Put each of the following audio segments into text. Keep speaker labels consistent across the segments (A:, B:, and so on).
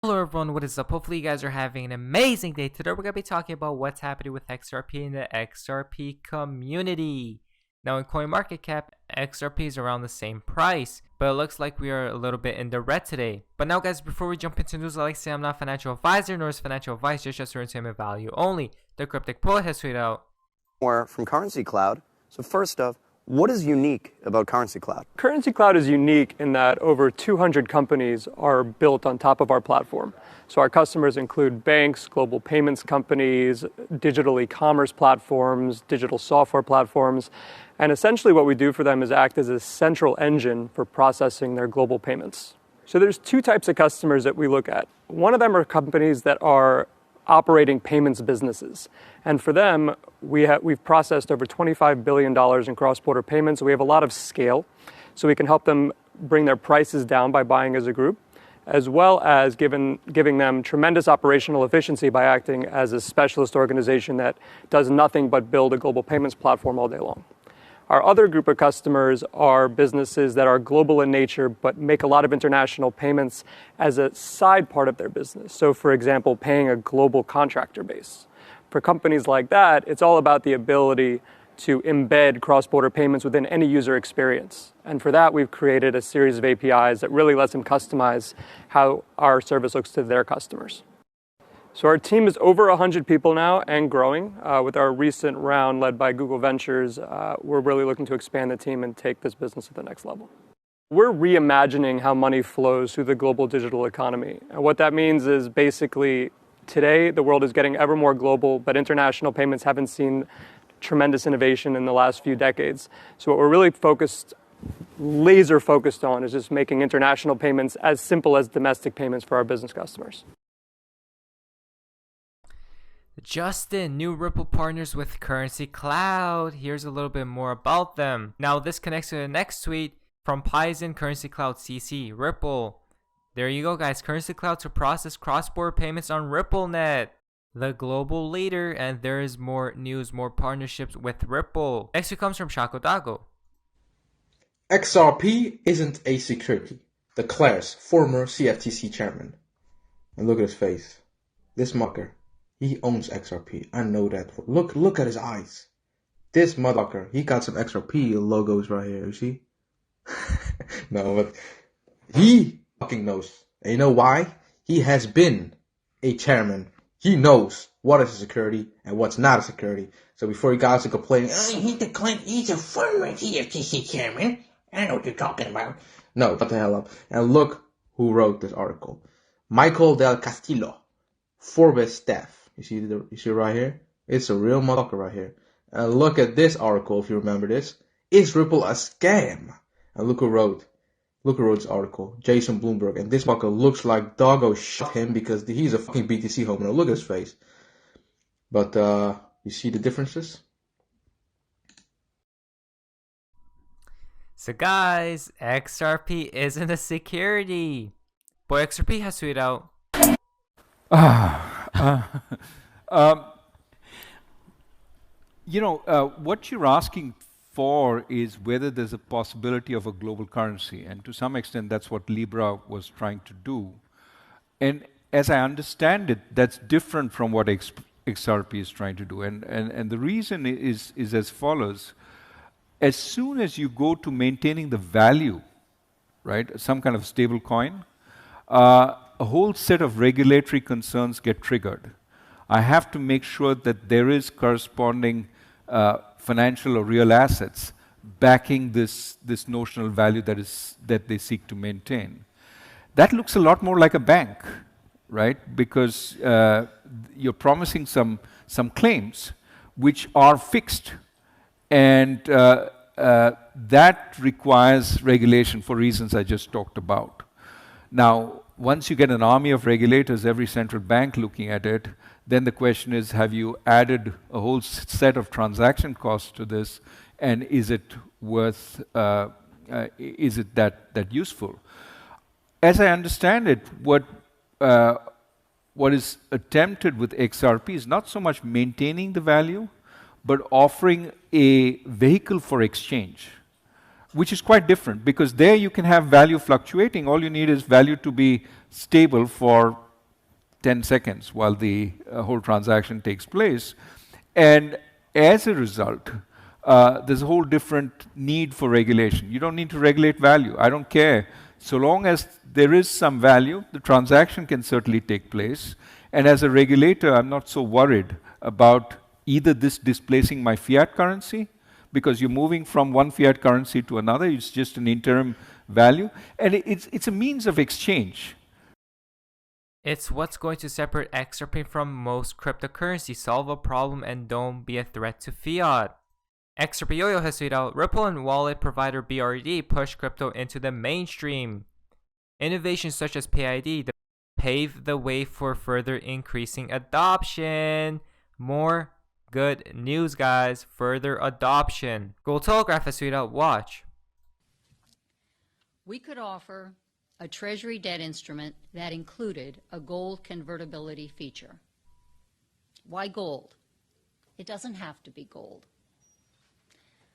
A: Hello everyone, what is up? Hopefully you guys are having an amazing day. Today we're going to be talking about what's happening with XRP in the XRP community. Now in CoinMarketCap, XRP is around the same price, but it looks like we are a little bit in the red today. But now guys, before we jump into news, I like to say I'm not a financial advisor, nor is financial advice, just for entertainment value only. The Cryptic Poet has tweeted out
B: more from CurrencyCloud. So first off, what is unique about CurrencyCloud?
C: CurrencyCloud is unique in that over 200 companies are built on top of our platform. So our customers include banks, global payments companies, digital e-commerce platforms, digital software platforms, and essentially what we do for them is act as a central engine for processing their global payments. So there's two types of customers that we look at. One of them are companies that are operating payments businesses. And for them, we've processed over $25 billion in cross-border payments. So we have a lot of scale. So we can help them bring their prices down by buying as a group, as well as giving them tremendous operational efficiency by acting as a specialist organization that does nothing but build a global payments platform all day long. Our other group of customers are businesses that are global in nature but make a lot of international payments as a side part of their business. So for example, paying a global contractor base. For companies like that, it's all about the ability to embed cross-border payments within any user experience. And for that, we've created a series of APIs that really lets them customize how our service looks to their customers. So our team is over 100 people now and growing. With our recent round led by Google Ventures, we're really looking to expand the team and take this business to the next level. We're reimagining how money flows through the global digital economy. And what that means is basically today the world is getting ever more global, but international payments haven't seen tremendous innovation in the last few decades. So what we're really laser focused on is just making international payments as simple as domestic payments for our business customers.
A: Justin, new Ripple partners with CurrencyCloud. Here's a little bit more about them. Now this connects to the next tweet from Paizen CurrencyCloud CC, Ripple. There you go guys, CurrencyCloud to process cross-border payments on RippleNet, the global leader, and there is more news, more partnerships with Ripple. Next tweet comes from Shako Dago.
D: XRP isn't a security, declares former CFTC chairman. And look at his face. This mucker. He owns XRP. I know that. Look at his eyes. This motherfucker. He got some XRP logos right here. You see? No, but he fucking knows. And you know why? He has been a chairman. He knows what is a security and what's not a security. So before he got to complaining, he's a former CFTC chairman. I know what you're talking about. No, shut the hell up. And look who wrote this article. Michael Del Castillo, Forbes staff. You see right here? It's a real motherfucker right here. And look at this article, if you remember this. Is Ripple a scam? And look who wrote this article. Jason Bloomberg. And this motherfucker looks like doggo shot him because he's a fucking BTC homer. Look at his face. But, you see the differences?
A: So guys, XRP isn't a security. Boy, XRP has tweeted out.
E: What you're asking for is whether there's a possibility of a global currency, and to some extent that's what Libra was trying to do. And as I understand it, that's different from what XRP is trying to do. And the reason is as follows. As soon as you go to maintaining the value, right, some kind of stable coin, a whole set of regulatory concerns get triggered. I have to make sure that there is corresponding financial or real assets backing this notional value that they seek to maintain. That looks a lot more like a bank, right? Because you're promising some claims which are fixed, and that requires regulation for reasons I just talked about. Now, once you get an army of regulators, every central bank looking at it, then the question is, have you added a whole set of transaction costs to this, and is it worth, is it that useful? As I understand it, what is attempted with XRP is not so much maintaining the value, but offering a vehicle for exchange. which is quite different, because there you can have value fluctuating. All you need is value to be stable for 10 seconds while the whole transaction takes place. And as a result, there's a whole different need for regulation. You don't need to regulate value. I don't care. So long as there is some value, the transaction can certainly take place. And as a regulator, I'm not so worried about either this displacing my fiat currency, because you're moving from one fiat currency to another. It's just an interim value. And it's a means of exchange.
A: It's what's going to separate XRP from most cryptocurrencies, solve a problem, and don't be a threat to fiat. XRP Yo-Yo has tweeted out, Ripple and wallet provider BRD push crypto into the mainstream. Innovations such as PayID pave the way for further increasing adoption. More good news, guys. Further adoption. Gold Telegraph has tweeted out, watch.
F: We could offer a treasury debt instrument that included a gold convertibility feature. Why gold? It doesn't have to be gold.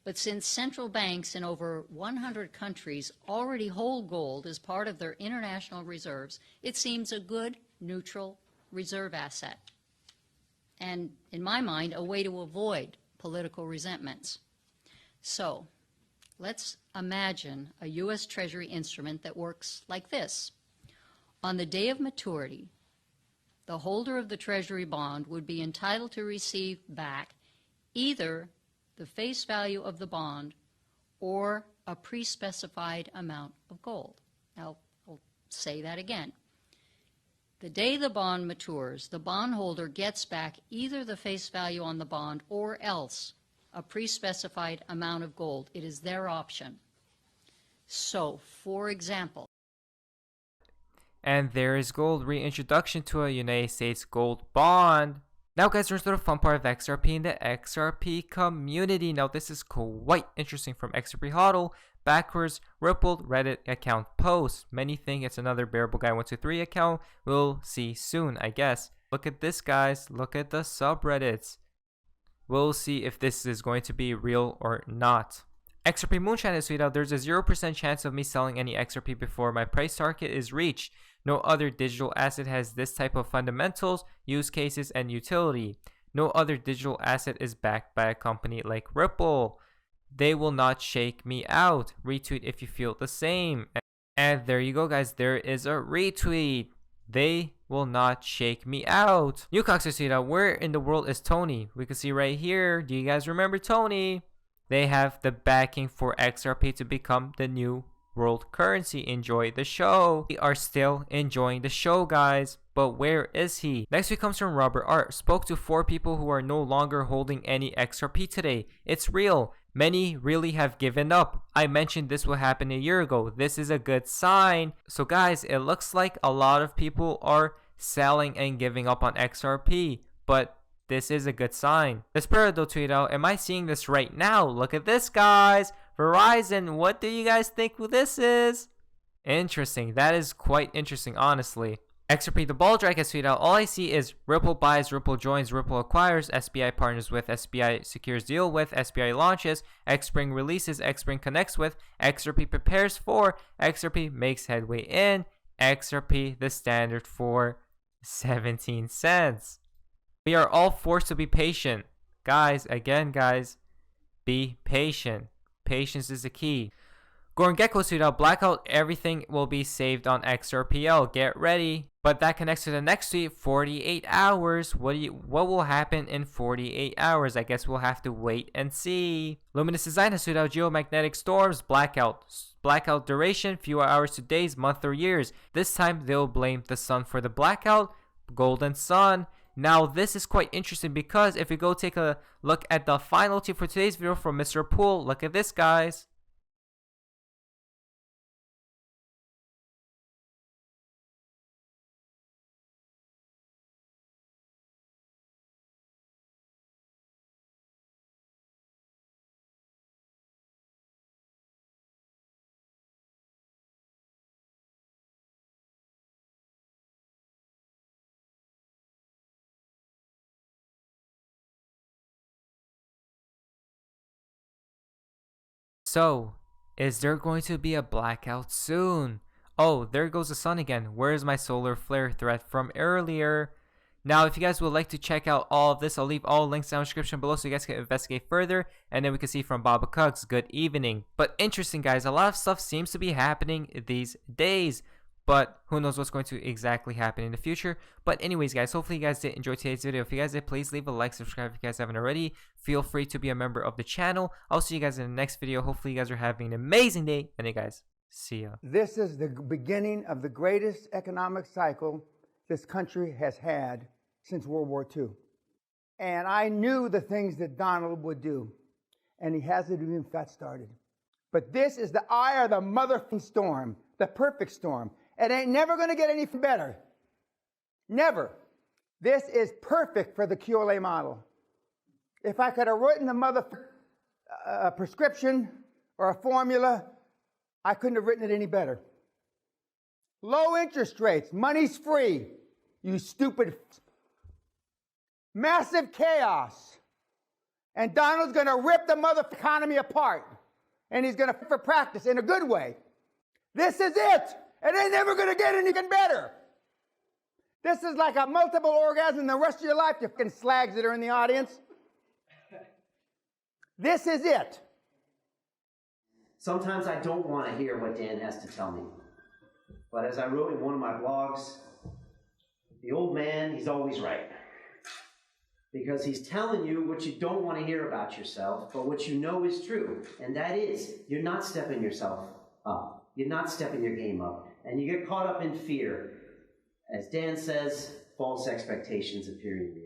F: But since central banks in over 100 countries already hold gold as part of their international reserves, it seems a good, neutral reserve asset. And in my mind, a way to avoid political resentments. So, let's imagine a U.S. Treasury instrument that works like this. On the day of maturity, the holder of the Treasury bond would be entitled to receive back either the face value of the bond or a pre-specified amount of gold. Now, I'll say that again. The day the bond matures, the bondholder gets back either the face value on the bond or else a pre-specified amount of gold. It is their option. So, for example,
A: and there is gold reintroduction to a United States gold bond. Now guys, we're to the fun part of XRP in the XRP community. Now this is quite interesting from XRP HODL, backwards, Ripple, Reddit account post. Many think it's another Bearable Guy 123 account. We'll see soon, I guess. Look at this, guys. Look at the subreddits. We'll see if this is going to be real or not. XRP Moonshine is tweeted out, there's a 0% chance of me selling any XRP before my price target is reached. No other digital asset has this type of fundamentals, use cases, and utility. No other digital asset is backed by a company like Ripple. They will not shake me out. Retweet if you feel the same. And there you go, guys. There is a retweet. They will not shake me out. Newcox is tweeted out, where in the world is Tony? We can see right here. Do you guys remember Tony? They have the backing for XRP to become the new world currency. Enjoy the show. We are still enjoying the show, guys. But where is he? Next week comes from Robert Art. Spoke to 4 people who are no longer holding any XRP today. It's real. Many really have given up. I mentioned this will happen a year ago. This is a good sign. So guys, it looks like a lot of people are selling and giving up on XRP. But this is a good sign. Desperado tweeted out, am I seeing this right now? Look at this, guys. Verizon, what do you guys think this is? Interesting. That is quite interesting, honestly. XRP the Ball Drag has tweeted out, all I see is Ripple buys, Ripple joins, Ripple acquires, SBI partners with, SBI secures deal with, SBI launches, Xspring releases, Xspring connects with, XRP prepares for, XRP makes headway in, XRP the standard for 17 cents. We are all forced to be patient. Guys, again, guys, be patient. Patience is the key. Goran Gecko tweeted out, blackout, everything will be saved on XRPL. Get ready. But that connects to the next tweet, 48 hours. What will happen in 48 hours? I guess we'll have to wait and see. Luminous Design has tweeted out, geomagnetic storms, blackout. Blackout duration, fewer hours to days, month or years. This time they'll blame the sun for the blackout. Golden sun. Now this is quite interesting because if we go take a look at the final tweet for today's video from Mr. Poole, look at this, guys. So, is there going to be a blackout soon? Oh, there goes the sun again. Where's my solar flare threat from earlier? Now, if you guys would like to check out all of this, I'll leave all links down in the description below so you guys can investigate further. And then we can see from Baba Cugs, good evening. But interesting, guys, a lot of stuff seems to be happening these days. But who knows what's going to exactly happen in the future. But anyways, guys, hopefully you guys did enjoy today's video. If you guys did, please leave a like, subscribe if you guys haven't already. Feel free to be a member of the channel. I'll see you guys in the next video. Hopefully you guys are having an amazing day. And hey, guys, see ya.
G: This is the beginning of the greatest economic cycle this country has had since World War II. And I knew the things that Donald would do, and he hasn't even got started. But this is the eye of the motherfucking storm, the perfect storm. It ain't never going to get any better. Never. This is perfect for the QLA model. If I could have written a prescription or a formula, I couldn't have written it any better. Low interest rates, money's free, you stupid. Massive chaos. And Donald's going to rip the mother economy apart. And he's going to for practice in a good way. This is it. It ain't never going to get anything better. This is like a multiple orgasm the rest of your life, you fucking slags that are in the audience. This is it.
H: Sometimes I don't want to hear what Dan has to tell me. But as I wrote in one of my blogs, the old man, he's always right. Because he's telling you what you don't want to hear about yourself, but what you know is true. And that is, you're not stepping yourself up. You're not stepping your game up. And you get caught up in fear. As Dan says, false expectations appear in reality.